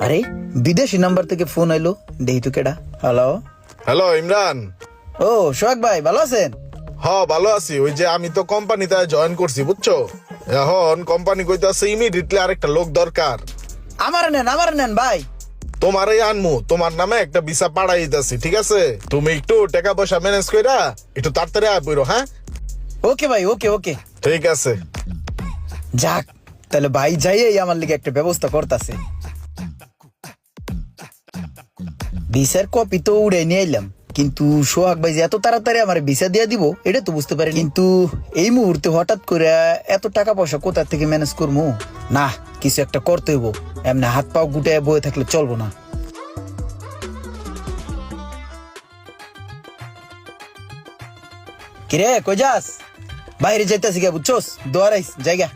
আরে বিদেশি নাম্বার থেকে ফোন আইলো, দেই তো কেডা। Hello hello Imran. ও সোহাগ ভাই, ভালো আছেন? ভালো আছি। ওই যে আমি তো কোম্পানিতে জয়েন করছি বুঝছো, এখন কোম্পানি কইতাছে ইমিডিয়েটলি আরেকটা লোক দরকার। আমার নেন ভাই। তোমারই আনমু, তোমার নামে একটা ভিসা পাঠাই দিতেছি, ঠিক আছে? তুমি একটু টাকা পয়সা ম্যানেজ কইরা একটু তাড়াতাড়ি আয় পড়ো। হ্যাঁ ওকে ভাই, ওকে ওকে। ঠিক আছে। যাক, তাহলে ভাই যাইয়েই আমার লিগে একটা ব্যবস্থা করতেছে। ভিসার কপি তো উড়ে নিয়ে এলাম, কিন্তু সোহাগ ভাই যে এত তাড়াতাড়ি আমার ভিসা দিয়ে দিব এটা তো বুঝতে পারি। কিন্তু এই মুহূর্তে হঠাৎ করে এত টাকা পয়সা কোথা থেকে ম্যানেজ করবো? না, কিছু একটা করতে হইব। এমনি হাত পাও গুটায় বয়ে থাকলে চলবো না। কিরে কই যাস? বাইরে যাইতাছি গে, বুঝছোস? দোয়ারাইস জায়গা।